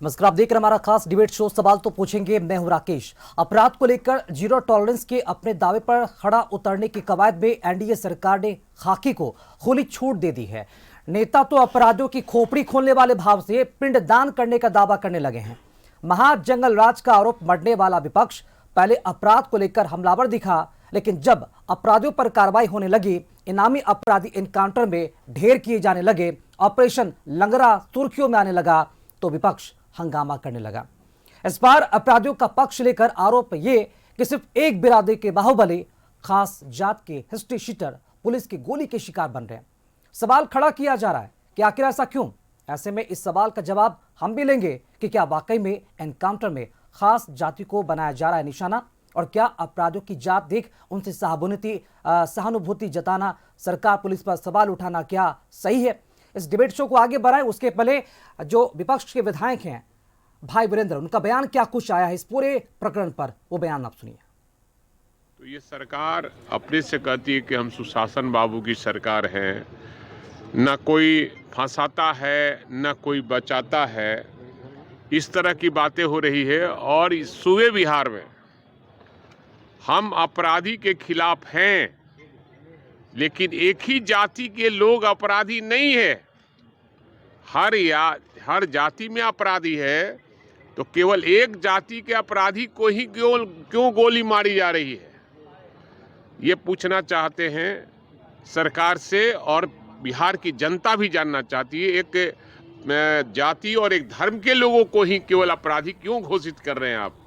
नमस्कार, आप देख रहे हैं हमारा खास डिबेट शो सवाल तो पूछेंगे। मैं हूं राकेश। अपराध को लेकर जीरो टॉलरेंस के अपने दावे पर खड़ा उतरने की कवायद में एनडीए सरकार ने खाकी को खुली छूट दे दी है। नेता तो अपराधियों की खोपड़ी खोलने वाले भाव से पिंडदान करने का दावा करने लगे हैं। महाजंगल राज का आरोप मढ़ने वाला विपक्ष पहले अपराध को लेकर हमलावर दिखा, लेकिन जब अपराधियों पर कार्रवाई होने लगी, इनामी अपराधी एनकाउंटर में ढेर किए जाने लगे, ऑपरेशन लंगरा सुर्खियों में आने लगा, तो विपक्ष हंगामा करने लगा। इस बार अपराधियों का पक्ष लेकर आरोप ये कि सिर्फ एक बिरादरी के बाहुबली खास जात के हिस्ट्री शीटर पुलिस की गोली के शिकार बन रहे हैं। सवाल खड़ा किया जा रहा है कि आखिर ऐसा क्यों? ऐसे में इस सवाल का जवाब हम भी लेंगे कि क्या वाकई में एनकाउंटर में खास जाति को बनाया जा रहा है निशाना, और क्या अपराधियों की जात देख उनसे सहानुभूति जताना, सरकार पुलिस पर सवाल उठाना क्या सही है? इस डिबेट शो को आगे बढ़ाएं उसके पहले जो विपक्ष के विधायक हैं भाई वीरेंद्र, उनका बयान क्या कुछ आया है इस पूरे प्रकरण पर, वो बयान आप सुनिए। तो ये सरकार अपने से कहती है कि हम सुशासन बाबू की सरकार है, न कोई फंसाता है न कोई बचाता है, इस तरह की बातें हो रही है। और इस सूबे बिहार में हम अपराधी के खिलाफ हैं, लेकिन एक ही जाति के लोग अपराधी नहीं है। हर जाति में अपराधी है, तो केवल एक जाति के अपराधी को ही क्यों गोली मारी जा रही है, ये पूछना चाहते हैं सरकार से। और बिहार की जनता भी जानना चाहती है, एक जाति और एक धर्म के लोगों को ही केवल अपराधी क्यों घोषित कर रहे हैं आप?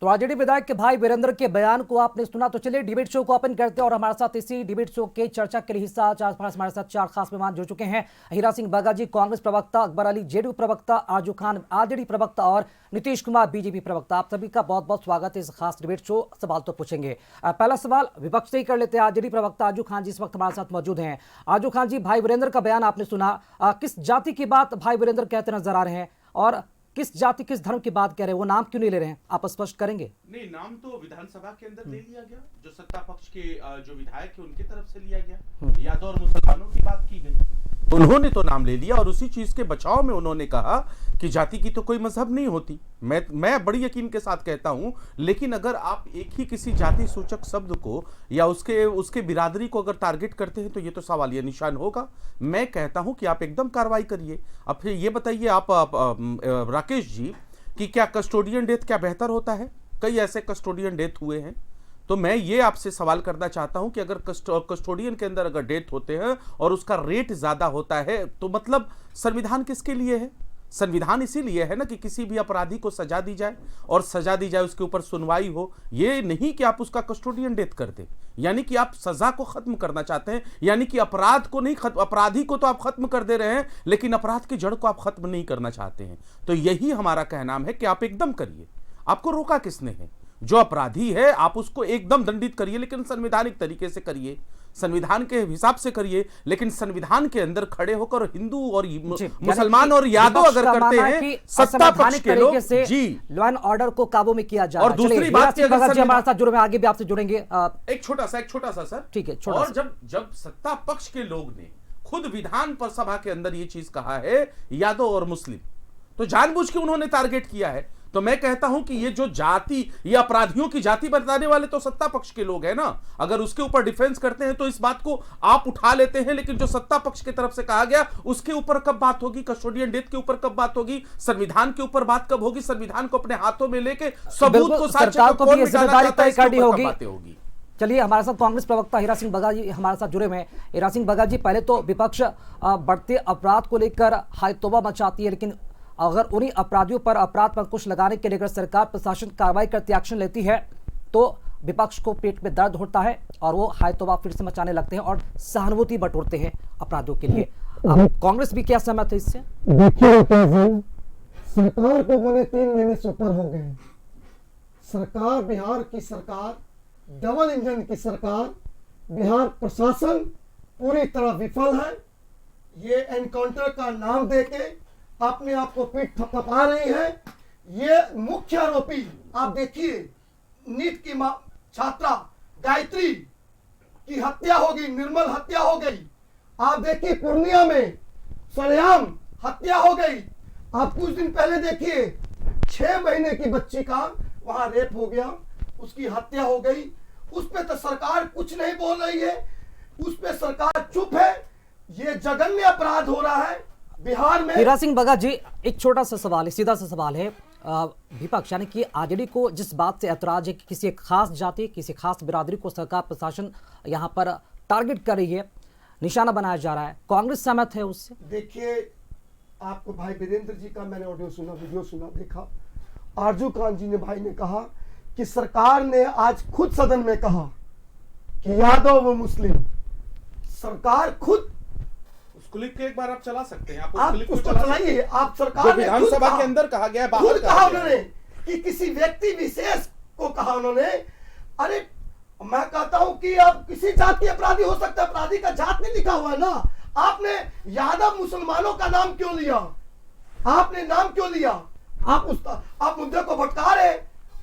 तो आरजेडी विधायक के भाई वीरेंद्र के बयान को आपने सुना। तो चलिए डिबेट शो को ओपन करते हैं और हमारे साथ इसी डिबेट शो के चर्चा के लिए हिस्सा हमारे साथ चार खास मेहमान जुड़ चुके हैं। हीरा सिंह बागाजी कांग्रेस प्रवक्ता, अकबर अली जेडीयू प्रवक्ता, आजू खान आरजेडी प्रवक्ता और नीतीश कुमार बीजेपी प्रवक्ता। आप सभी का बहुत बहुत स्वागत है इस खास डिबेट शो सवाल तो पूछेंगे। पहला सवाल विपक्ष से ही कर लेते हैं। आरजेडी प्रवक्ता आजू खान जी इस वक्त हमारे साथ मौजूद हैं। आजू खान जी, भाई वीरेंद्र का बयान आपने सुना, किस जाति की बात भाई वीरेंद्र कहते नजर आ रहे हैं और किस जाति किस धर्म की बात कह रहे हैं, वो नाम क्यों नहीं ले रहे हैं, आप स्पष्ट करेंगे? नहीं, नाम तो विधानसभा के अंदर ले लिया गया, जो सत्ता पक्ष के जो विधायक है उनकी तरफ से लिया गया। यादव और मुसलमानों की बात की गई, उन्होंने तो नाम ले लिया और उसी चीज के बचाव में उन्होंने कहा कि जाति की तो कोई मजहब नहीं होती। मैं बड़ी यकीन के साथ कहता हूं, लेकिन अगर आप एक ही किसी जाति सूचक शब्द को या उसके बिरादरी को अगर टारगेट करते हैं तो ये तो सवालिया निशान होगा। मैं कहता हूं कि आप एकदम कार्रवाई करिए। अब फिर ये बताइए आप राकेश जी कि क्या कस्टोडियन डेथ क्या बेहतर होता है? कई ऐसे कस्टोडियन डेथ हुए हैं, तो मैं ये आपसे सवाल करना चाहता हूं कि अगर कस्टोडियन के अंदर अगर डेथ होते हैं और उसका रेट ज्यादा होता है, तो मतलब संविधान किसके लिए है? संविधान इसीलिए है ना कि किसी भी अपराधी को सजा दी जाए और सजा दी जाए, उसके ऊपर सुनवाई हो। ये नहीं कि आप उसका कस्टोडियन डेथ कर दें, यानी कि आप सजा को खत्म करना चाहते हैं, यानी कि अपराध को नहीं, अपराधी को तो आप खत्म कर दे रहे हैं, लेकिन अपराध की जड़ को आप खत्म नहीं करना चाहते हैं। तो यही हमारा कहना है कि आप एकदम करिए। आपको रोका किसने है? जो अपराधी है आप उसको एकदम दंडित करिए, लेकिन संवैधानिक तरीके से करिए, संविधान के हिसाब से करिए, लेकिन संविधान के अंदर खड़े होकर हिंदू और मुसलमान और यादव अगर करते हैं सत्ता पक्ष के लोग जी लॉ एंड ऑर्डर को काबू में किया जा रहा है। और दूसरी बात हमारे साथ जुड़े, आगे भी आपसे जुड़ेंगे। एक छोटा सा सर, ठीक है, और जब सत्ता पक्ष के लोग ने खुद विधान पर सभा के अंदर ये चीज कहा है यादव और मुस्लिम, तो जानबूझ के उन्होंने टारगेट किया है। तो मैं कहता हूं कि ये जो जाति, ये अपराधियों की जाति बताने वाले तो सत्ता पक्ष के लोग हैं ना। अगर उसके ऊपर डिफेंस करते हैं तो इस बात को आप उठा लेते हैं, लेकिन जो सत्ता पक्ष की तरफ से कहा गया उसके ऊपर कब बात होगी? कस्टोडियन डेथ के ऊपर कब बात होगी? संविधान के ऊपर बात कब होगी? संविधान को अपने हाथों में लेके सबूत को सरकार को भी जिम्मेदारी तय करनी होगी। चलिए, हमारे साथ कांग्रेस प्रवक्ता हीरा सिंह बागाजी हमारे साथ जुड़े हुए हैं। हीरा सिंह बागाजी, पहले तो विपक्ष बढ़ते अपराध को लेकर हाय तौबा मचाती है, लेकिन अगर उन्हीं अपराधियों पर अपराध पर अंकुश लगाने के लिए अगर सरकार प्रशासन कार्रवाई करती एक्शन लेती है तो विपक्ष को पेट में दर्द होता है और वो हाय तौबा फिर से मचाने लगते हैं और सहानुभूति बटोरते हैं अपराधियों के लिए। कांग्रेस भी क्या सहमत है इससे? देखिए, सरकार को बोले 3 महीने से ऊपर हो गए। सरकार, बिहार की सरकार, डबल इंजन की सरकार, बिहार प्रशासन पूरी तरह विफल है। ये एनकाउंटर का नाम देके अपने आप को पीठ थपथपा रही है। ये मुख्य आरोपी आप देखिए, नीट की छात्रा गायत्री की हत्या हो गई, निर्मल हत्या हो गई। आप देखिए पूर्णिया में सरेआम हत्या हो गई। आप कुछ दिन पहले देखिए 6 महीने की बच्ची का वहां रेप हो गया, उसकी हत्या हो गई, उस पे तो सरकार कुछ नहीं बोल रही है, उस पे सरकार चुप है। ये जघन्य अपराध हो रहा है बिहार में। हीरा सिंह भगत जी, एक छोटा सा सवाल है, सीधा सा सवाल है। विपक्ष यानी कि आरजेडी को जिस बात से ऐतराज है कि किसी एक खास जाति, किसी खास बिरादरी को सरकार प्रशासन यहाँ पर टारगेट कर रही है, निशाना बनाया जा रहा है, कांग्रेस सहमत है उससे? देखिए, आपको भाई वीरेंद्र जी का मैंने ऑडियो सुना, वीडियो सुना, देखा। आरजू खान जी ने भाई ने कहा कि सरकार ने आज खुद सदन में कहा कि यादव वो मुस्लिम, सरकार खुद उस क्लिप को एक बार आप चला सकते हैं। आप उस आप क्लिप को उसको चला चलाइए। सकते हैं। आप जो सरकार ने विधानसभा के अंदर कहा गया है, बाहर खुद कहा उन्होंने कि किसी व्यक्ति विशेष को कहा उन्होंने। अरे मैं कहता हूं कि अब किसी जात के अपराधी हो सकता है, अपराधी का जात नहीं लिखा हुआ है ना। आपने यादव मुसलमानों का नाम क्यों लिया? आपने नाम क्यों लिया? आप मुद्दे को भटका रहे।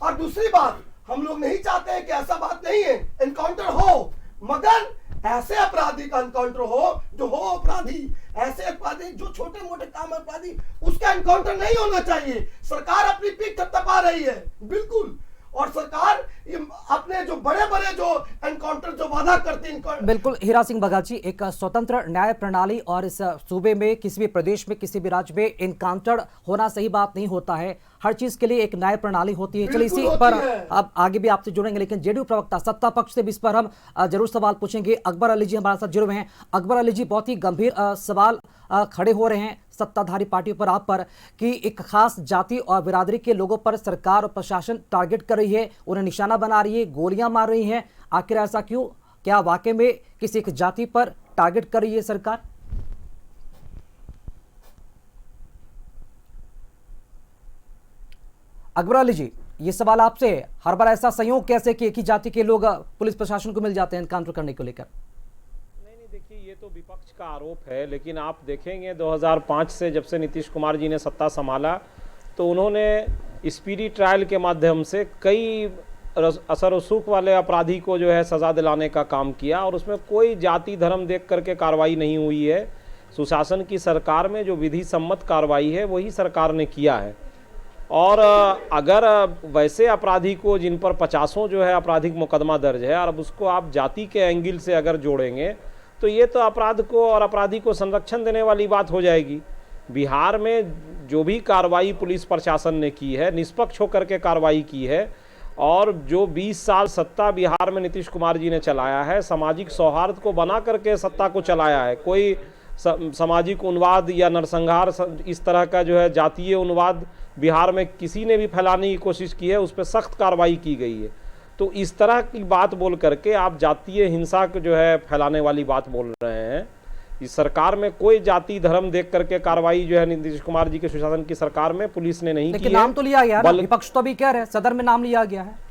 और दूसरी बात, हम लोग नहीं चाहते हैं कि ऐसा बात नहीं है, एनकाउंटर हो, मगर ऐसे अपराधी का एनकाउंटर हो जो हो अपराधी, ऐसे अपराधी जो छोटे मोटे काम अपराधी, उसका एनकाउंटर नहीं होना चाहिए। सरकार अपनी पीठ थपथपा रही है, बिल्कुल। और सरकार अपने जो बड़े बड़े जो एनकाउंटर जो वादा करती है, बिल्कुल हीरा सिंह भगत जी, एक स्वतंत्र न्याय प्रणाली और इस सूबे में, किसी भी प्रदेश में, किसी भी राज्य में एनकाउंटर होना सही बात नहीं होता है। हर चीज के लिए एक न्याय प्रणाली होती है। चलिए इसी पर अब आगे भी आपसे जुड़ेंगे, लेकिन जेडीयू प्रवक्ता सत्ता पक्ष से भी इस पर हम जरूर सवाल पूछेंगे। अकबर अली जी हमारे साथ जुड़े हुए हैं। अकबर अली जी, बहुत ही गंभीर सवाल खड़े हो रहे हैं सत्ताधारी पार्टियों पर, आप पर, कि एक खास जाति और बिरादरी के लोगों पर सरकार और प्रशासन टारगेट कर रही है, उन्हें निशाना बना रही है, गोलियां मार रही है। आखिर ऐसा क्यों? क्या वाकई में किसी एक जाति पर टारगेट कर रही है सरकार? अकबर अली जी, ये सवाल आपसे, हर बार ऐसा संयोग कैसे कि एक ही जाति के लोग पुलिस प्रशासन को मिल जाते हैं एनकाउंटर करने को लेकर? नहीं, देखिए, ये तो विपक्ष का आरोप है, लेकिन आप देखेंगे 2005 से जब से नीतीश कुमार जी ने सत्ता संभाला, तो उन्होंने स्पीडी ट्रायल के माध्यम से कई असर रसूख वाले अपराधी को जो है सज़ा दिलाने का काम किया, और उसमें कोई जाति धर्म देख करके कार्रवाई नहीं हुई है। सुशासन की सरकार में जो विधि सम्मत कार्रवाई है वही सरकार ने किया है। और अगर वैसे अपराधी को जिन पर 50 जो है आपराधिक मुकदमा दर्ज है, और अब उसको आप जाति के एंगल से अगर जोड़ेंगे तो ये तो अपराध को और अपराधी को संरक्षण देने वाली बात हो जाएगी। बिहार में जो भी कार्रवाई पुलिस प्रशासन ने की है, निष्पक्ष होकर के कार्रवाई की है, और जो 20 साल सत्ता बिहार में नीतीश कुमार जी ने चलाया है, सामाजिक सौहार्द को बना करके सत्ता को चलाया है। कोई सामाजिक उन्माद या नरसंहार इस तरह का जो है जातीय उन्माद बिहार में किसी ने भी फैलाने की कोशिश की है, उस पर सख्त कार्रवाई की गई है। तो इस तरह की बात बोल करके आप जातीय हिंसा को जो है फैलाने वाली बात बोल रहे हैं। इस सरकार में कोई जाति धर्म देख करके कार्रवाई जो है नीतीश कुमार जी के सुशासन की सरकार में पुलिस ने नहीं की है। लेकिन नाम तो लिया गया है, विपक्ष तो भी कह रहे हैं सदर में नाम लिया गया है।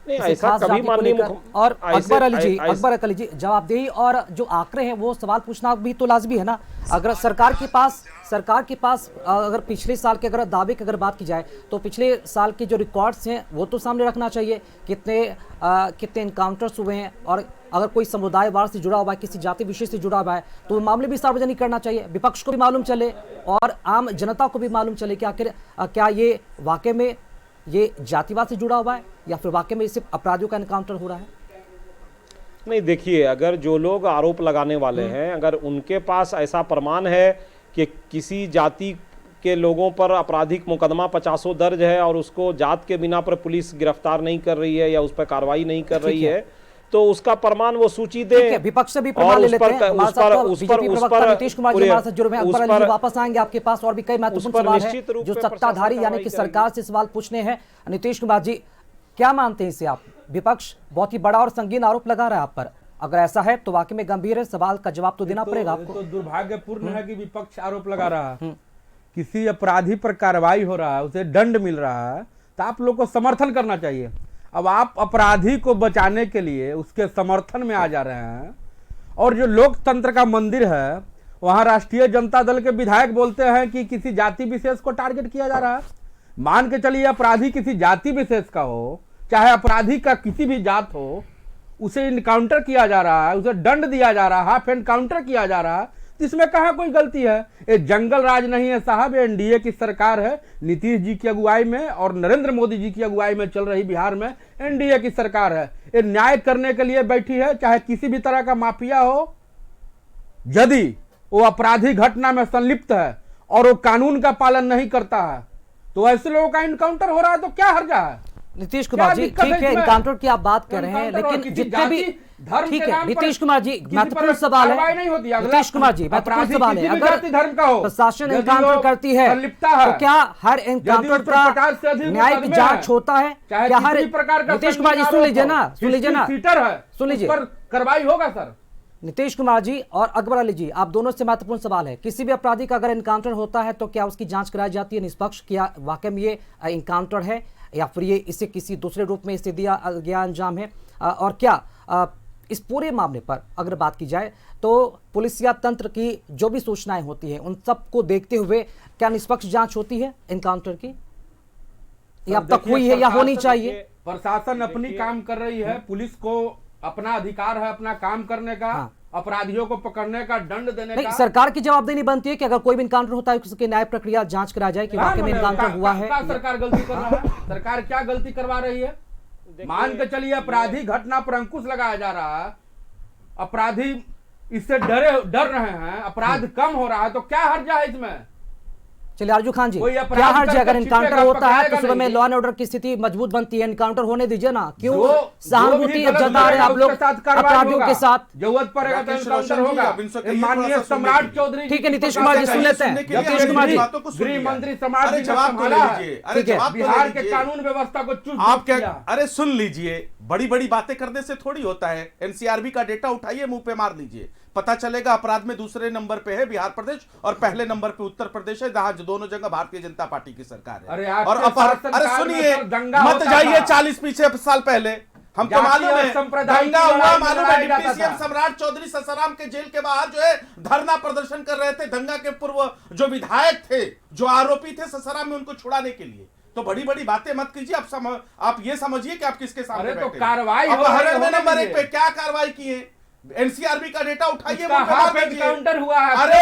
नहीं, ऐसा कभी माननीय और अकबर अली जी, जवाबदेही और जो आंकड़े हैं वो सवाल पूछना भी तो लाजमी है ना। अगर सरकार के पास अगर पिछले साल के अगर दावे की अगर बात की जाए तो पिछले साल के जो रिकॉर्ड्स हैं वो तो सामने रखना चाहिए, कितने इनकाउंटर्स हुए हैं, और अगर कोई समुदाय वार से जुड़ा हुआ है, किसी जाति विशेष से जुड़ा हुआ है, तो मामले भी सार्वजनिक करना चाहिए, विपक्ष को भी मालूम चले और आम जनता को भी मालूम चले कि आखिर क्या ये वाकई में ये जातिवाद से जुड़ा हुआ है या फिर वाकई में सिर्फ अपराधियों का एनकाउंटर हो रहा है। नहीं, देखिए, अगर जो लोग आरोप लगाने वाले हैं, अगर उनके पास ऐसा प्रमाण है कि किसी जाति के लोगों पर आपराधिक मुकदमा 50 दर्ज है और उसको जात के बिना पर पुलिस गिरफ्तार नहीं कर रही है या उस पर कार्रवाई नहीं कर रही है, तो उसका प्रमाण वो सूची दे। विपक्ष से भी प्रमाण ले लेते हैं। नीतीश कुमार जी हमारे साथ जुड़े हैं। अकबर अली जी, वापस आएंगे आपके पास, और भी कई महत्वपूर्ण सवाल हैं जो सत्ताधारी यानी कि सरकार से सवाल पूछने हैं। नीतीश कुमार जी, क्या मानते हैं इसे आप? विपक्ष बहुत ही बड़ा और संगीन आरोप लगा रहा है आप पर, अगर ऐसा है तो वाकई में गंभीर है, सवाल का जवाब तो देना पड़ेगा आपको। तो दुर्भाग्यपूर्ण है कि विपक्ष आरोप लगा रहा है। किसी अपराधी पर कार्रवाई हो रहा है, उसे दंड मिल रहा है, तो आप लोग को समर्थन करना चाहिए। अब आप अपराधी को बचाने के लिए उसके समर्थन में आ जा रहे हैं, और जो लोकतंत्र का मंदिर है वहां राष्ट्रीय जनता दल के विधायक बोलते हैं कि किसी जाति विशेष को टारगेट किया जा रहा है। मान के चलिए अपराधी किसी जाति विशेष का हो, चाहे अपराधी का किसी भी जात हो, उसे इनकाउंटर किया जा रहा है, उसे दंड दिया जा रहा है, हाफ एनकाउंटर किया जा रहा है, तो इसमें कहाँ कोई गलती है? ये जंगल राज नहीं है साहब, ये एनडीए की सरकार है, नीतीश जी की अगुवाई में और नरेंद्र मोदी जी की अगुवाई में चल रही बिहार में एनडीए की सरकार है। ये न्याय करने के लिए बैठी है, चाहे किसी भी तरह का माफिया हो, यदि वो अपराधी घटना में संलिप्त है और वो कानून का पालन नहीं करता है तो ऐसे लोगों का इनकाउंटर हो रहा है, तो क्या हर्जा है? नीतीश कुमार जी, ठीक है, इनकाउंटर की आप बात कर रहे हैं, लेकिन जितने भी ठीक है नीतीश कुमार जी, महत्वपूर्ण सवाल है नीतीश कुमार जी, महत्वपूर्ण सवाल है, अगर प्रशासन एनकाउंटर करती है तो क्या हर एनकाउंटर का न्याय की जांच होता है? क्या हर नीतीश कुमार जी सुन लीजिए ना, सुन लीजिए कार्रवाई होगा सर। नीतीश कुमार जी और अकबर अली जी, आप दोनों से महत्वपूर्ण सवाल है, किसी भी अपराधी का अगर एनकाउंटर होता है तो क्या उसकी जांच कराई जाती है निष्पक्ष, क्या वाकई में ये एनकाउंटर है या फिर ये इसे किसी दूसरे रूप में इसे दिया गया अंजाम है? और क्या इस पूरे मामले पर अगर बात की जाए तो पुलिसिया तंत्र की जो भी सूचनाएं होती हैं उन सबको देखते हुए क्या निष्पक्ष जांच होती है एनकाउंटर की, या अब तक हुई है या होनी चाहिए? प्रशासन अपनी काम कर रही है, पुलिस को अपना अधिकार है अपना काम करने का, अपराधियों को पकड़ने का, दंड देने का। सरकार की जवाबदेही बनती है कि अगर कोई भी एनकाउंटर होता है उसकी न्याय प्रक्रिया जांच करा जाए कि वाकई में एनकाउंटर हुआ है। सरकार गलती कर रहा है, सरकार क्या गलती करवा रही है? मान के चलिए अपराधी घटना पर अंकुश लगाया जा रहा है, अपराधी इससे डर रहे हैं, अपराध कम हो रहा है, तो क्या हर्जा है इसमें? चलिए आरजू खान जी, क्या हर्ज है? अगर एनकाउंटर होता है तो सुबह में लॉ एंड ऑर्डर की स्थिति मजबूत बनती है, एनकाउंटर होने दीजिए ना, क्यों सहानुभूति जता रहे आप लोग अपराधियों के साथ? जरूरत पड़ेगा तो एनकाउंटर होगा। माननीय सम्राट चौधरी, ठीक है नीतीश कुमार जी सुन लेते हैं, नीतीश कुमार जी गृह मंत्री सम्राट जी संभाला है, बिहार के कानून व्यवस्था को चुस्त आप क्या, अरे सुन लीजिए, बड़ी बड़ी बातें करने से थोड़ी होता है। एनसीआरबी का डेटा उठाइए, मुंह पे मार लीजिए, पता चलेगा अपराध में दूसरे नंबर पे है बिहार प्रदेश और पहले नंबर पे उत्तर प्रदेश है, जहां दोनों जगह भारतीय जनता पार्टी की सरकार है। और अरे सुनिए, मत जाइए 40 पीछे साल पहले, हमको मालूम है दंगा हुआ, मालूम है डिप्टी सीएम सम्राट चौधरी ससाराम के जेल के बाहर जो है धरना प्रदर्शन कर रहे थे, दंगा के पूर्व जो विधायक थे, जो आरोपी थे ससाराम में, उनको छुड़ाने के लिए। तो बड़ी बड़ी बातें मत कीजिए, आप ये समझिए कि आप किसके सामने बैठे। तो कार्रवाई नंबर 1 पे क्या कार्रवाई की है? एनसीआरबी का डेटा उठाइए, एनकाउंटर हुआ है, अरे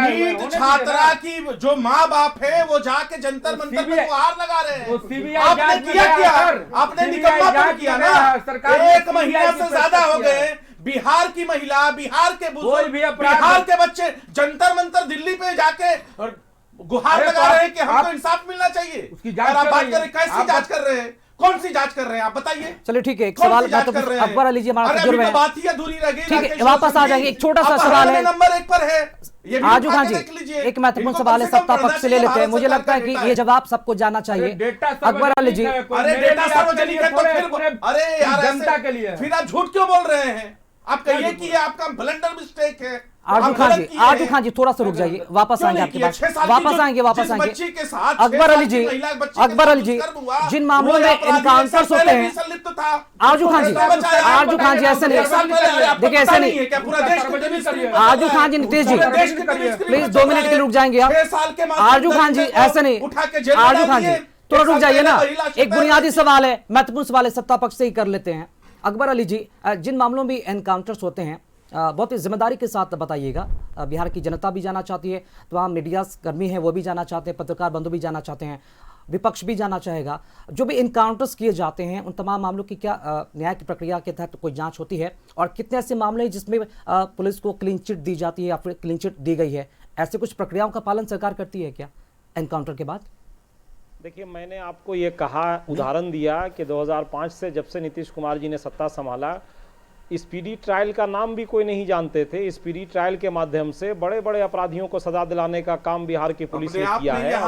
नीट छात्रा की जो माँ बाप है वो जाके जंतर मंतर में गुहार लगा रहे हैं। आपने किया आपने निकम्मापन किया ना। सरकार 1 महीना से ज्यादा हो गए, बिहार की महिला, बिहार के बुजुर्ग, बिहार के बच्चे जंतर मंतर दिल्ली पे जाके गुहार लगा रहे हैं कि हमको इंसाफ मिलना चाहिए। उसकी जांच आप बात करें, कैसी जांच कर रहे हैं? कौन सी जांच कर रहे हैं आप बताइए? चलिए ठीक है, एक सवाल अकबर अली जी हमारा जुड़ रहे हैं, बात ही अधूरी रह गई। ठीक है वापस आ जाएंगे, एक छोटा सा सवाल है नंबर 1 पर है आजू खान जी, एक महत्वपूर्ण सवाल है, सत्ता पक्ष से ले लेते हैं, मुझे लगता है कि ये जवाब सबको जानना चाहिए। अकबर अली जी, अरे डेटा सार्वजनिक है तो फिर अरे यार जनता के लिए फिर आप झूठ क्यों बोल रहे हैं? आप कहिए कि ये आपका ब्लंडर मिस्टेक है। आजू खान जी थोड़ा सा रुक जाइए, वापस आएंगे आपके पास, वापस आएंगे। अकबर अली जी, जिन मामलों में एनकाउंटर्स होते हैं, आजू खान जी ऐसे नहीं, देखिए ऐसे नहीं, आजू खान जी, नीतीश जी प्लीज 2 मिनट के लिए रुक जाएंगे आप। आजू खान जी ऐसे नहीं, आजू खान जी थोड़ा रुक जाइए ना, एक बुनियादी सवाल है, महत्वपूर्ण सवाल है, सत्ता पक्ष से ही कर लेते हैं। अकबर अली जी, जिन मामलों में एनकाउंटर्स होते हैं बहुत ही जिम्मेदारी के साथ बताइएगा, बिहार की जनता भी जाना चाहती है, तमाम मीडिया कर्मी हैं वो भी जाना चाहते हैं, पत्रकार बंधु भी जाना चाहते हैं, विपक्ष भी जाना चाहेगा, जो भी इनकाउंटर्स किए जाते हैं उन तमाम मामलों की क्या न्याय की प्रक्रिया के तहत कोई जांच होती है? और कितने ऐसे मामले हैं जिसमें पुलिस को क्लीन चिट दी जाती है या फिर क्लीन चिट दी गई है? ऐसे कुछ प्रक्रियाओं का पालन सरकार करती है क्या एनकाउंटर के बाद? देखिए, मैंने आपको ये कहा, उदाहरण दिया कि 2005 से जब से नीतीश कुमार जी ने सत्ता संभाला, स्पीडी ट्रायल का नाम भी कोई नहीं जानते थे। स्पीडी ट्रायल के माध्यम से बड़े बड़े अपराधियों को सजा दिलाने का काम बिहार की पुलिस ने किया है।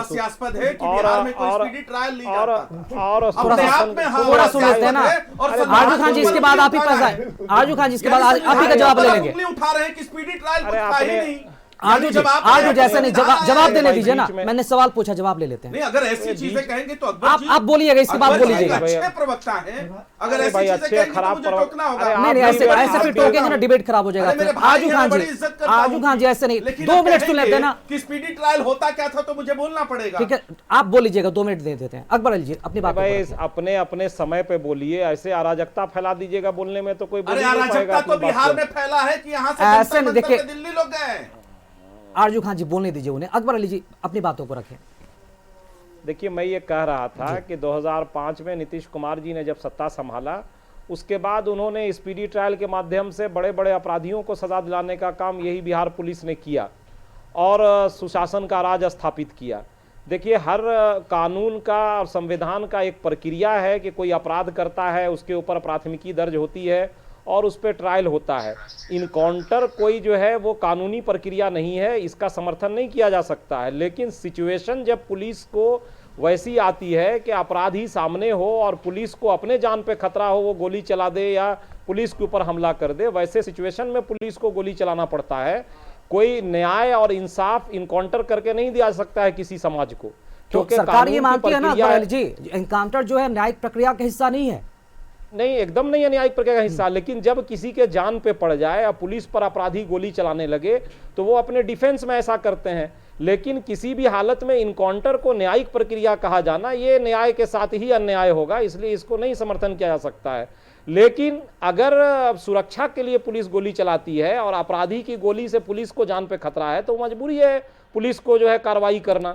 थोड़ा सुन लेते हैं ना आजू खान जी, इसके बाद आप ही पास आए। आजू खान जी इसके बाद आप ही का जवाब ले लेंगे। उठा रहे हैं कि स्पीडी ट्रायल कुछ था ही नहीं। यानी जब आप आरजू जैसे नहीं, जवाब देने दीजिए ना, बीच में- मैंने सवाल पूछा, जवाब ले लेते हैं। नहीं, अगर ऐसी चीजें कहेंगे तो अकबर जी आप बोलिएगा, इसके बाद अकबर जी बोलिएगा। एक अच्छे प्रवक्ता हैं, अगर अरे ऐसी भाई, चीजें अच्छे कहेंगे तो खराब मुझे प्रवक्ता- टोकना होगा। अरे नहीं नहीं, आप ऐसे भी- ऐसे फिर आप भी- टोकेंगे ना, डिबेट खराब हो जाएगा। अरे मेरे फिर। भाई आजू हैं, खान बड़ी जी, इज्जत करता आजू हूं। खान जी ऐसे नहीं, लेकिन 2 आप मिनट सुन कहेंगे लेते हैं ना। कि स्पीडी ट्रायल होता क्या था तो मुझे बोलना पड़ेगा। ठीक है, आप बोल लीजिएगा, 2 मिनट दे देते हैं। अकबर अली जी अपनी बात भाई को अपने अपने समय पे बोलिए, ऐसे अराजकता फैला दीजिएगा बोलने में तो कोई बोल अरे ही नहीं पाएगा अराजकता अपनी तो बात बिहार को। में फैला है कि यहाँ से ऐसे जंतर नहीं, मंतर देखिए- पे दिल्ली लोग गए। आरजू खान जी बोलने दीजिए उन्हें। अकबर अली जी अपनी बातों को रखें। देखिए, मैं ये कह रहा था कि 2005 में नीतीश कुमार जी ने जब सत्ता संभाला, उसके बाद उन्होंने स्पीडी ट्रायल के माध्यम से बड़े बड़े अपराधियों को सजा दिलाने का काम यही बिहार पुलिस ने किया और सुशासन का राज स्थापित किया। देखिए, हर कानून का और संविधान का एक प्रक्रिया है कि कोई अपराध करता है, उसके ऊपर प्राथमिकी दर्ज होती है और उस पर ट्रायल होता है। इनकाउंटर कोई जो है वो कानूनी प्रक्रिया नहीं है, इसका समर्थन नहीं किया जा सकता है। लेकिन सिचुएशन जब पुलिस को वैसी आती है कि अपराधी सामने हो और पुलिस को अपने जान पे खतरा हो, वो गोली चला दे या पुलिस के ऊपर हमला कर दे, वैसे सिचुएशन में पुलिस को गोली चलाना पड़ता है। कोई न्याय और इंसाफ इनकाउंटर करके नहीं दिया सकता है किसी समाज को, तो क्योंकि सरकार कानून ये की मानती है ना प्रक्रिया अकबर अली जी, एनकाउंटर जो है न्यायिक प्रक्रिया का हिस्सा नहीं है। नहीं, एकदम नहीं है न्यायिक प्रक्रिया का हिस्सा। लेकिन जब किसी के जान पे पड़ जाए और पुलिस पर अपराधी गोली चलाने लगे तो वो अपने डिफेंस में ऐसा करते हैं। लेकिन किसी भी हालत में इनकाउंटर को न्यायिक प्रक्रिया कहा जाना, ये न्याय के साथ ही अन्याय होगा, इसलिए इसको नहीं समर्थन किया जा सकता है। लेकिन अगर सुरक्षा के लिए पुलिस गोली चलाती है और अपराधी की गोली से पुलिस को जान पे खतरा है तो मजबूरी है पुलिस को जो है कार्रवाई करना।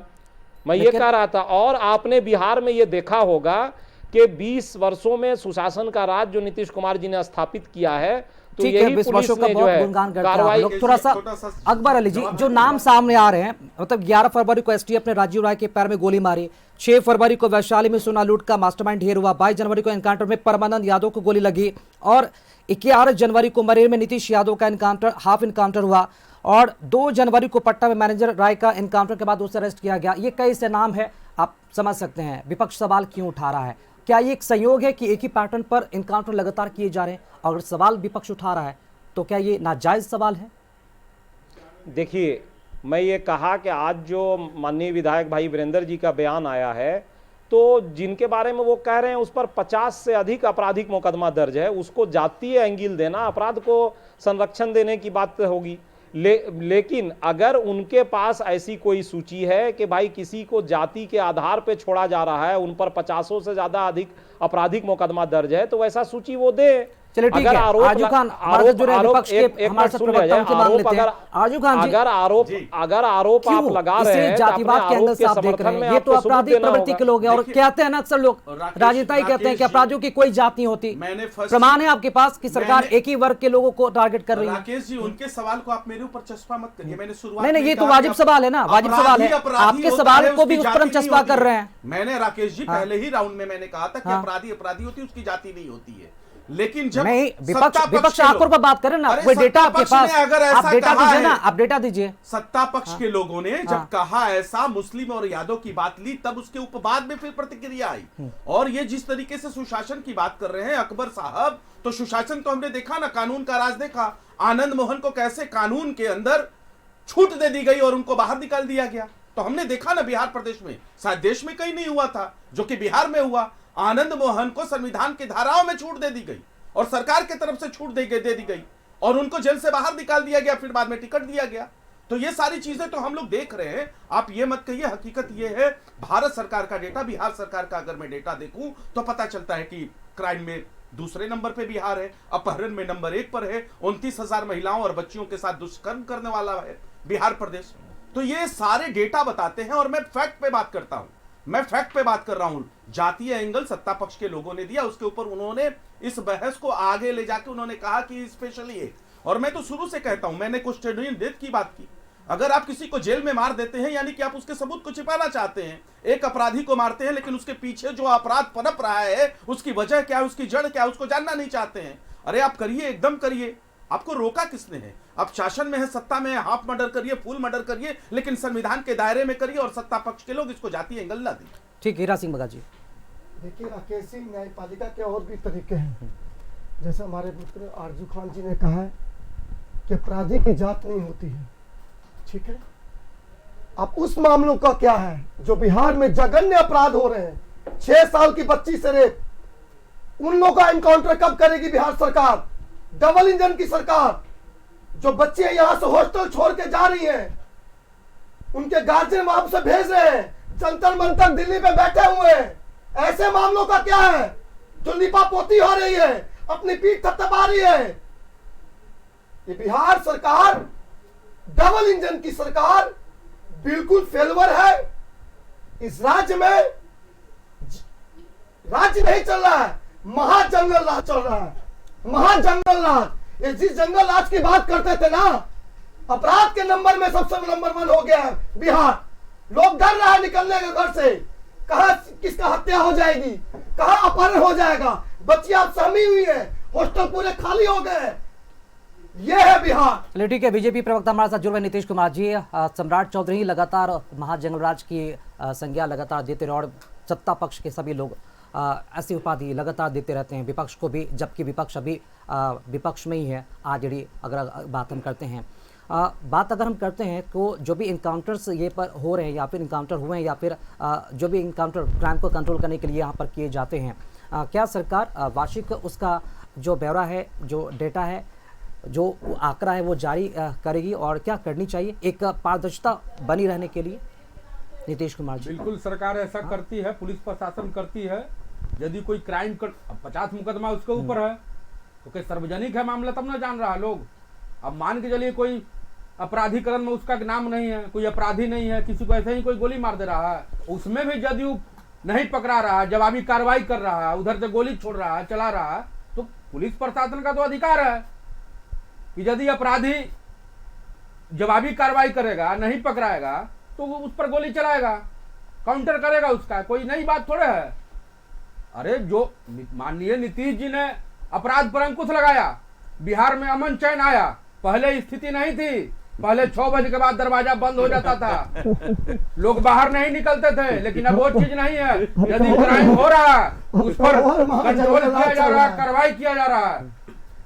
मैं ये कह रहा था। और आपने बिहार में ये देखा होगा कि 20 वर्षों में सुशासन का राज जो नीतीश कुमार जी ने स्थापित किया है, तो ठीक है, यही 20 पुलिस वर्षों का ने जो बहुत है गुणगान करते हैं आप कार्रवाई। लोग। थोड़ा सा छोटा सा अकबर अली जी, जवाब जो है। नाम सामने आ रहे हैं, मतलब 11 फरवरी को एसटीएफ ने राजीव राय के पैर में गोली मारी, 6 फरवरी को वैशाली में सोना लूट का मास्टरमाइंड ढेर हुआ, 22 जनवरी को एनकाउंटर में परमानंद यादव को गोली लगी और 11 जनवरी को मरेर में नीतीश यादव का एनकाउंटर, हाफ एनकाउंटर हुआ और 2 जनवरी को पटना में मैनेजर राय का एनकाउंटर के बाद उसे अरेस्ट किया गया। ये कई से नाम है, आप समझ सकते हैं विपक्ष सवाल क्यों उठा रहा है। क्या ये एक संयोग है कि एक ही पैटर्न पर एनकाउंटर लगातार किए जा रहे हैं? अगर सवाल विपक्ष उठा रहा है तो क्या ये नाजायज सवाल है? देखिए, मैं ये कहा कि आज जो माननीय विधायक भाई वीरेंद्र जी का बयान आया है, तो जिनके बारे में वो कह रहे हैं उस पर 50 से अधिक आपराधिक मुकदमा दर्ज है, उसको जातीय एंगल देना, अपराध को संरक्षण देने की बात होगी। लेकिन अगर उनके पास ऐसी कोई सूची है कि भाई किसी को जाति के आधार पे छोड़ा जा रहा है, उन पर 50 से ज्यादा अधिक आपराधिक मुकदमा दर्ज है, तो वैसा सूची वो दे। चलिए ठीक है, आजू खान हमारे साथ जुड़े हैं विपक्ष के, हमारे साथ प्रवक्ता उनसे मांग लेते हैं। आजू खान जी, अगर आरोप आप लगा रहे हैं तो जातिवाद के एंगल से आप देख रहे हैं, ये तो आपराधिक प्रवृत्ति के लोग हैं और कहते हैं ना अक्सर लोग, राजनेता ही कहते हैं कि अपराधियों की कोई जात नहीं होती। प्रमाण है आपके पास कि सरकार एक ही वर्ग के लोगों को टारगेट कर रही है? राकेश जी, उनके सवाल को आप मेरे ऊपर चस्पा मत करिए। मैंने शुरुआत नहीं, ये तो वाजिब सवाल है ना, वाजिब सवाल है। आपके सवाल को भी उस पर हम चस्पा कर रहे हैं। मैंने राकेश जी पहले ही राउंड में मैंने कहा था कि अपराधी अपराधी होती है, उसकी जाति नहीं होती है। लेकिन जब नहीं, विपक्ष आकर पर बात करें ना, कोई डेटा आपके पास, आप डेटा दीजिए ना, आप डेटा दीजिए। सत्ता पक्ष के लोगों ने जब कहा ऐसा मुस्लिम और यादव की बात ली, तब उसके उपबाद में फिर प्रतिक्रिया आई। और ये जिस तरीके से सुशासन की बात कर रहे हैं अकबर साहब, तो सुशासन तो हमने देखा ना, कानून का राज देखा। आनंद मोहन को कैसे कानून के अंदर छूट दे दी गई और उनको बाहर निकाल दिया गया, तो हमने देखा ना बिहार प्रदेश में, शायद देश में कहीं नहीं हुआ था जो कि बिहार में हुआ। आनंद मोहन को संविधान की धाराओं में छूट दे दी गई और सरकार की तरफ से छूट दे दी गई और उनको जेल से बाहर निकाल दिया गया, फिर बाद में टिकट दिया गया। तो ये सारी चीजें तो हम लोग देख रहे हैं। आप ये मत कहिए, हकीकत ये है, भारत सरकार का डेटा, बिहार सरकार का अगर मैं डेटा देखूं तो पता चलता है कि क्राइम में दूसरे नंबर पे बिहार है, अपहरण में नंबर 1 पर है, 29,000 महिलाओं और बच्चियों के साथ दुष्कर्म करने वाला है बिहार प्रदेश। तो ये सारे डेटा बताते हैं और मैं फैक्ट पे बात करता हूं, मैं फैक्ट पे बात कर रहा हूं। जातीय एंगल सत्ता पक्ष के लोगों ने दिया, उसके ऊपर उन्होंने इस बहस को आगे ले जाके उन्होंने कहा कि स्पेशली है। और मैं तो शुरू से कहता हूं, मैंने कुस्टोडियन डेथ की बात की। अगर आप किसी को जेल में मार देते हैं यानी कि आप उसके सबूत को छिपाना चाहते हैं। एक अपराधी को मारते हैं लेकिन उसके पीछे जो अपराध पनप रहा है, उसकी वजह क्या है, उसकी जड़ क्या है, उसको जानना नहीं चाहते हैं। अरे आप करिए, एकदम करिए, आपको रोका किसने है? आप शासन में है, सत्ता में है, हाफ मर्डर करिए, फुल मर्डर करिए, लेकिन संविधान के दायरे में करिए और सत्ता पक्ष के लोग इसको जातीय एंगल ना दें। ठीक, हीरा सिंह बघा जी। देखिए राकेश सिंह, न्यायपालिका के और भी तरीके हैं। जैसे हमारे मित्र आरजू खान जी ने कहा है कि अपराधी की जात नहीं होती है, ठीक है, अब उस मामलों का क्या है जो बिहार में जघन्य अपराध हो रहे हैं, 6 साल की बच्ची से रेप, उन लोगों का एनकाउंटर कब करेगी बिहार सरकार? डबल इंजन की सरकार। जो बच्चे यहां से हॉस्टल छोड़ के जा रही हैं, उनके गार्जियन वहां से भेज रहे हैं, जंतर मंतर दिल्ली में बैठे हुए हैं, ऐसे मामलों का क्या है जो लिपापोती हो रही है, अपनी पीठ थपथपा रही है? ये बिहार सरकार, डबल इंजन की सरकार, बिल्कुल फेलवर है। इस राज्य में राज्य नहीं चल रहा है, महाजंगल राज चल रहा है, महाजंगल राज। ये जिस जंगल राज की बात करते थे ना, अपराध के नंबर में सबसे नंबर 1 हो गया है बिहार। लोग डर रहा है निकलने के घर से, कहां किसका हत्या हो जाएगी, कहां अपहरण हो जाएगा। बच्चियां सहमी हुई है, हॉस्टल पूरे खाली हो गए। ये है बिहार। चलिए ठीक है, बीजेपी प्रवक्ता हमारे साथ जुड़ रहे नीतीश कुमार जी। सम्राट चौधरी लगातार महाजंगलराज की संज्ञा लगातार देते रहे और सत्ता पक्ष के सभी लोग ऐसी उपाधि लगातार देते रहते हैं विपक्ष को भी, जबकि विपक्ष अभी विपक्ष में ही है। आज यदि अगर बात हम करते हैं, बात अगर हम करते हैं तो जो भी इनकाउंटर्स ये पर हो रहे हैं या फिर इनकाउंटर हुए हैं या फिर जो भी इनकाउंटर क्राइम को कंट्रोल करने के लिए यहाँ पर किए जाते हैं, क्या सरकार वार्षिक उसका जो ब्यौरा है, जो डेटा है, जो आंकड़ा है वो जारी करेगी और क्या करनी चाहिए एक पारदर्शिता बनी रहने के लिए? नीतीश कुमार जी। बिल्कुल सरकार ऐसा करती है, पुलिस प्रशासन करती है। यदि कोई क्राइम कर 50 मुकदमा उसके ऊपर है तो क्या सार्वजनिक है मामला, तब ना जान रहा लोग। अब मान के चलिए कोई अपराधीकरण में उसका नाम नहीं है, कोई अपराधी नहीं है, किसी को ऐसे ही कोई गोली मार दे रहा है, उसमें भी जदयू नहीं पकड़ा रहा है, जवाबी कार्रवाई कर रहा है, उधर से गोली छोड़ रहा है, चला रहा है, तो पुलिस प्रशासन का तो अधिकार है कि यदि अपराधी जवाबी कार्रवाई करेगा, नहीं पकड़ाएगा तो वो उस पर गोली चलाएगा, काउंटर करेगा उसका। कोई नई बात थोड़े है। अरे जो माननीय नीतीश जी ने अपराध पर अंकुश लगाया, बिहार में अमन चैन आया। पहले स्थिति नहीं थी, पहले 6 बजे के बाद दरवाजा बंद हो जाता था, लोग बाहर नहीं निकलते थे। लेकिन अब वो चीज नहीं है। यदि क्राइम हो रहा है उस पर कंट्रोल किया जा रहा है, कार्रवाई किया जा रहा है।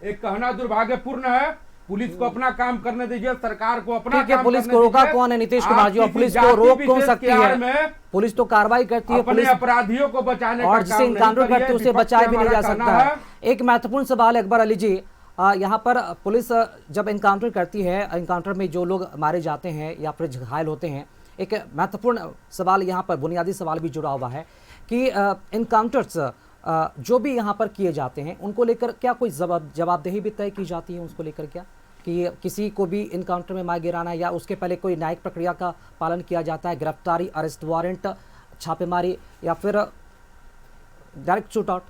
एक कहना दुर्भाग्यपूर्ण है, पुलिस को अपना काम करने दीजिए, सरकार को अपना काम पुलिस को रोका कौन है नीतीश कुमार जी? और पुलिस को रोक कौन सकती है? पुलिस तो कार्रवाई करती है, पुलिस अपराधियों को बचाने और जिसे इनकाउंटर करती है उसे बचाया भी नहीं जा सकता है। एक महत्वपूर्ण सवाल है अकबर अली जी, यहाँ पर पुलिस जब इनकाउंटर करती है, इनकाउंटर में जो लोग मारे जाते हैं या फिर घायल होते हैं, एक महत्वपूर्ण सवाल यहाँ पर बुनियादी सवाल भी जुड़ा हुआ है कि इनकाउंटर्स जो भी यहाँ पर किए जाते हैं उनको लेकर क्या कोई जवाबदेही भी तय की जाती है? उसको लेकर क्या कि किसी को भी इनकाउंटर में मार गिराना या उसके पहले कोई न्यायिक प्रक्रिया का पालन किया जाता है, गिरफ्तारी, अरेस्ट वारंट, छापेमारी या फिर डायरेक्ट शूट आउट?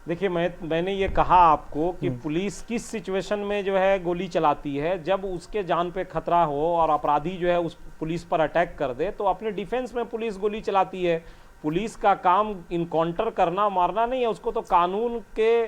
देखिए, मैंने ये कहा आपको कि पुलिस किस सिचुएशन में जो है गोली चलाती है, जब उसके जान पे खतरा हो और अपराधी जो है उस पुलिस पर अटैक कर दे तो अपने डिफेंस में पुलिस गोली चलाती है। पुलिस का काम इनकाउंटर करना, मारना नहीं है, उसको तो कानून के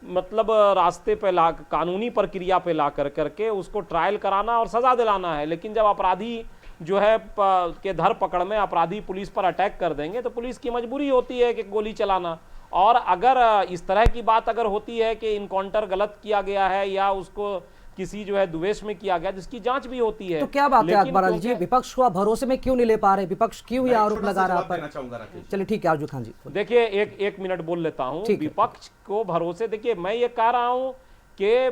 मतलब रास्ते पे ला, कानूनी प्रक्रिया पे ला करके उसको ट्रायल कराना और सजा दिलाना है। लेकिन जब अपराधी जो है के धर पकड़ में अपराधी पुलिस पर अटैक कर देंगे तो पुलिस की मजबूरी होती है कि गोली चलाना। और अगर इस तरह की बात अगर होती है कि इनकाउंटर गलत किया गया है या उसको किसी जो है द्वेष में किया गया, जिसकी जांच भी होती है, तो क्या बात है अकबर अली जी, विपक्ष को भरोसे में क्यों नहीं ले पा रहे? विपक्ष क्यों ये आरोप लगा रहा है? चलिए ठीक है आरजू खान जी। देखिए, एक मिनट बोल लेता हूं। विपक्ष को भरोसे, देखिए मैं ये कह रहा हूं कि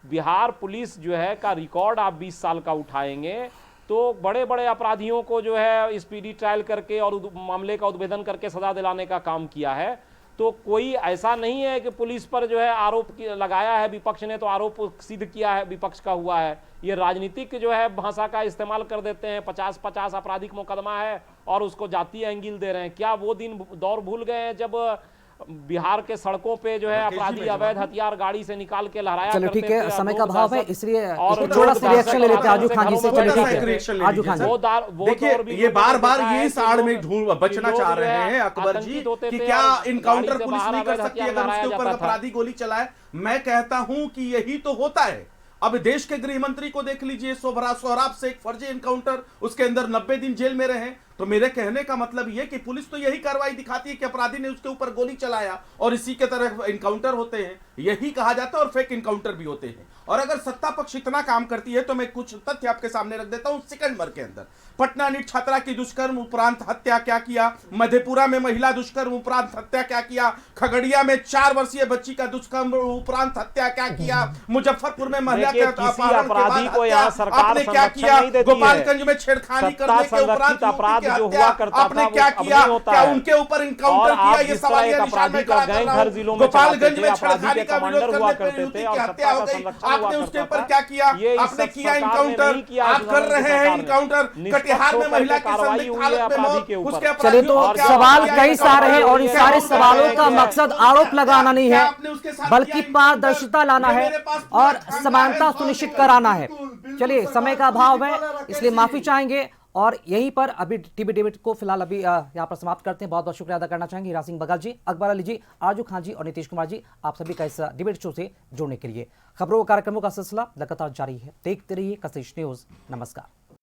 बिहार पुलिस जो है का रिकॉर्ड आप 20 साल का उठाएंगे तो बड़े बड़े अपराधियों को जो है स्पीडी ट्रायल करके और मामले का उद्भेदन करके सजा दिलाने का काम किया है। तो कोई ऐसा नहीं है कि पुलिस पर जो है आरोप लगाया है विपक्ष ने तो आरोप सिद्ध किया है विपक्ष का हुआ है। ये राजनीतिक जो है भाषा का इस्तेमाल कर देते हैं। 50-50 आपराधिक मुकदमा है और उसको जातीय एंगिल दे रहे हैं। क्या वो दिन दौर भूल गए हैं जब बिहार के सड़कों पे जो है अपराधी अवैध हथियार गाड़ी से निकाल के लहराया करते थे? चलो ठीक है, समय का अभाव है इसलिए थोड़ा सा रिएक्शन ले लेते हैं आजू खान जी से। चलिए ठीक है आजू खान जी। देखिए, ये बार-बार ये साड़ में ढूंढ बचना चाह रहे हैं अकबर जी कि क्या इनकाउंटर पुलिस नहीं कर सकती अगर उसके ऊपर अपराधी गोली चलाए। मैं कहता हूं कि यही तो होता है। अब देश के गृह मंत्री को देख लीजिए, सोहराब से एक फर्जी एनकाउंटर, उसके अंदर 90 दिन जेल में रहे। तो मेरे कहने का मतलब ये कि पुलिस तो यही कार्रवाई दिखाती है कि अपराधी ने उसके ऊपर गोली चलाया और इसी के तरह इनकाउंटर होते हैं, यही कहा जाता है, और फेक इनकाउंटर भी होते हैं। और अगर सत्ता पक्ष इतना काम करती है तो मैं कुछ तथ्य आपके सामने रख देता हूं। सेकंड भर के अंदर पटना नीट छात्रा की दुष्कर्म उपरांत हत्या क्या किया, मधेपुरा में महिला दुष्कर्म उपरांत हत्या क्या किया, खगड़िया में 4 वर्षीय बच्ची का दुष्कर्म उपरांत हत्या क्या किया, मुजफ्फरपुर में महिला के अपहरण के बाद हत्या आपने क्या किया, गोपालगंज में छेड़खानी करने के उपरांत अपराध जो हुआ करता आपने क्या किया, क्या उनके ऊपर इनकाउंटर किया, ये सवाल ये निशान में खड़ा कर रहा हूं। गोपालगंज में छेड़खानी का विरोध करने पर युवती की हत्या हो गई, आपने उसके ऊपर क्या किया, आपने किया इनकाउंटर, आप कर रहे हैं इनकाउंटर। कटिहार में महिला की संदिग्ध हालत में मौत, उसके अपराधी चलिए तो को क्या सवाल किया, कई सारे हैं और इन क्या सारे उसका सवालों क्या का किया? मकसद आरोप लगाना नहीं क्या है आपने उसके साथ बल्कि किया पारदर्शिता लाना ये है मेरे पास पूरा और खानदान समानता है, सुनिश्चित 100 कराना है। बिल्कुल, चलिए समय का अभाव है इसलिए माफी राकेश चाहेंगे और यहीं पर अभी टीवी डिबेट को फिलहाल अभी यहाँ पर समाप्त करते हैं। बहुत बहुत शुक्रिया अदा करना चाहेंगे हीरा सिंह बघेल जी, अकबर अली जी, आजू खान जी और नीतीश कुमार जी, आप सभी का इस डिबेट शो से जुड़ने के लिए। खबरों कार्यक्रमों का सिलसिला लगातार जारी है, देखते रहिए कशिश न्यूज। नमस्कार।